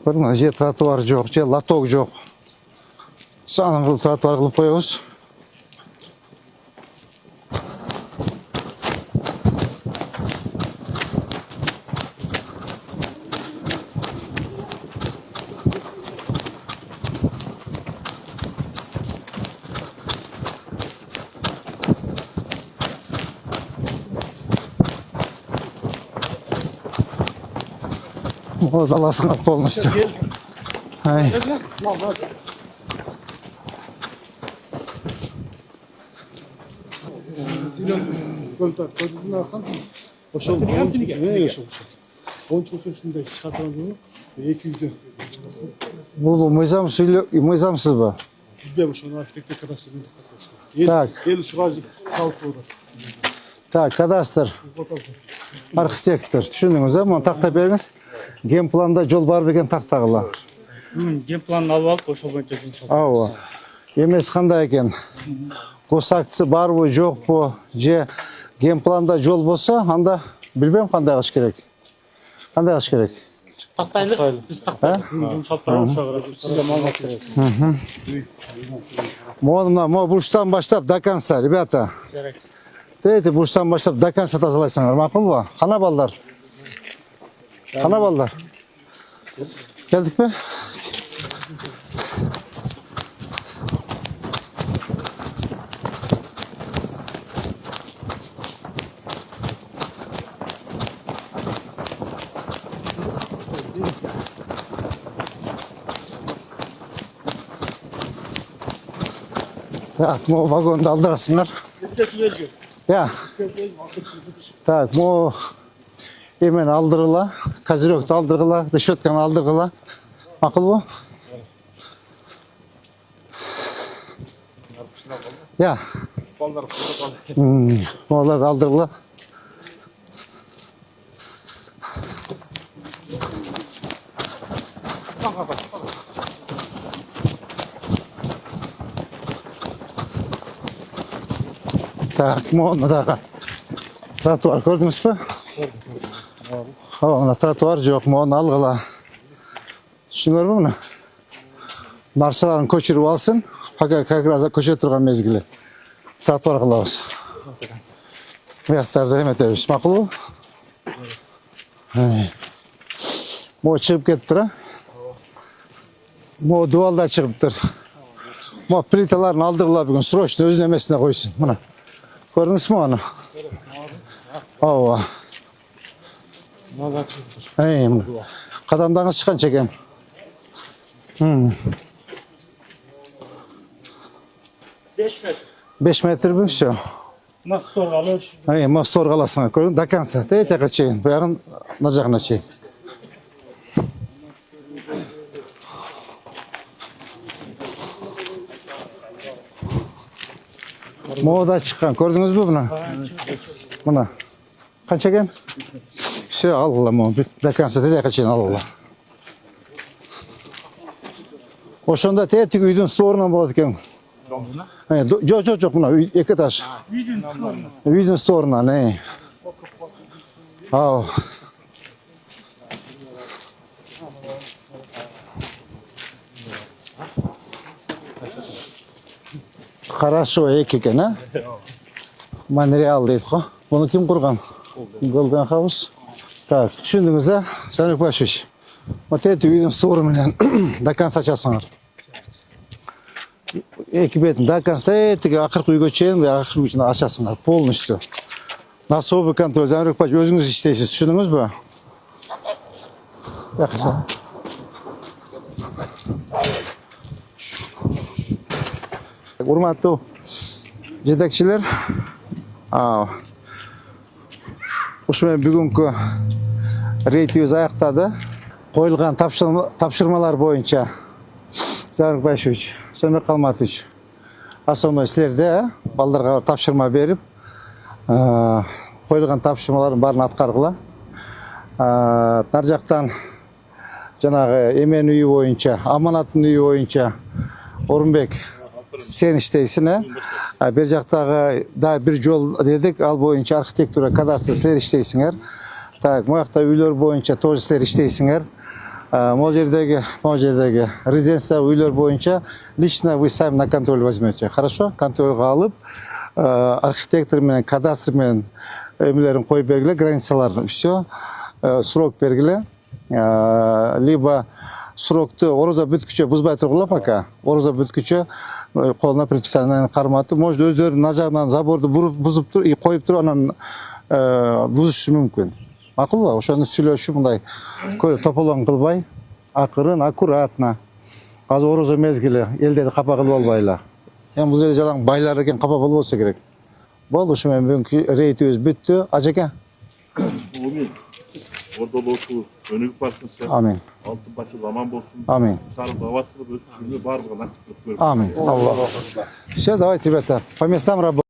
Көрдің, же тротуар жоқ, же лоток жоқ. Санын бұл тротуар қылып қойыңыз. Вот аласың полностью. Ай. Бұл мыйзамсыз ба? Так, кадастр, архитектор, түшүндүңүз, мұны тақта беріңіз. Генпланда жол бар деген тақтағыла. Генпланын алып алып, ошол боюнча жұмыс жасап. Ау. Емес қандай екен? Госактысы бар бу, жоқ бу, же генпланда жол болса, анда білбейм қандай қылыш керек. Қандай қылыш керек? Тақтайлық, біз тақтайлық. Жұмыс Мо бұрыштан баштап до конца, ребята. Дайте бұрыштан баштап до конца тазалайсыңдар, мақұл ба? Қана балдар? Қана балдар? Келдік пе? Так, мо вагонды алдырасыңдар. Я. Так, мо емен алдырғыла, козыректі алдырғыла, решетканы алдырғыла. Мақұл бу? Я. Оларды алдырғыла. Так, мұндағы тротуар көрдіңіз бе? Мұна тротуар жоқ, мұны алғыла. Түсіңер бе мұны? Наршаларын көшіріп алсын, пока как раз көше тұрған мезгілі. Тротуар қылауыз. Мияқтарды еметеміз. Мақұл бу? Мо шығып кетіп тұр. Мо дуалда шығып тұр. Мо плиталарын алдырғыла бүгін срочно өзін емесіне қойсын. Мұна. Көрдіңіз мұ оны? Ауа. Қадамдаңыз шыққан шекен. 5 метр бі, все. Мост торғалыш. Мост торғаласыңа көрдің, до конца. Тәйетеға чейін, бұяғын на жағына чейін. Мода шыққан, көрдіңіз бі бұна? Мұна. Қанша екен? Все, алғыла мұны. До конца тәйетеға чейін алғыла. Ошонда тәйетік үйдің сторынан болады екен. Жоқ, мұна, екі этаж. Үйдің сторынан, Ау. Хорошо, екі екен, Монреал дейді қо. Бұны кім құрған? Голден Хаус. Так, түсіндіңіз, Санек Пашевич. Вот это үйдің сторы менен до конца жасаңар. Екі бетін до конца, ақырқы үйге чейін, ақырқы үйін ашасыңар, полностью. На особый контроль. Санек Пашевич, өзіңіз іштейсіз, түсіндіңіз бі? Урматтуу жетекчилер, ушумен бүгүнкү рейтибиз аяктады. Коюлган тапшырмалар боюнча Санек Пашевич, Сомек Калматович, основной силерде балдарга тапшырма берип, коюлган тапшырмалардын баарын аткаргыла. Нар жактан жанагы эмен үйү боюнча, аманаттын үйү боюнча Орунбек сен иштейсің, бер жақтағы да бір жол дедік, ал бойынша архитектура, кадастр сілер іштейсіңер. Так, мұяқта үйлер бойынша тоже сілер іштейсіңер. Могул жердеги резиденция үйлер боюнча лично вы сами на контроль возьмете. Хорошо? Контрольга алып, архитектор менен, кадастр менен эмелерин коюп бергиле, границаларын. Все. Срок бергиле. Либо срокты орозо бүткүчө бузбай тургула пока. Орозо бүткүчө колуна предписание карматып, может өздөрүнүн ажагынан заборду бузуп туруп, коюп туруп анан бузушу мүмкүн. Макулбу? Ошону сүйлөшүп мындай көрүп тополоң кылбай, акырын, аккуратно. Азыр орозо мезгили, элдерди капа кылып албайлы. Эми бул жерде жалаң байлар экен, капа болбосо керек. Болду, ушу менен бүгүнкү рейтибиз бүттү. Ажеке. Orada olsun, önük baksın sen. Amin. Altın başı zaman bolsun. Amin. Sarı davat kılıp, özgürlüğü var mı? Nasip kılıp görün. Amin. Allah. Все, давайте, ребята, по местам работаем.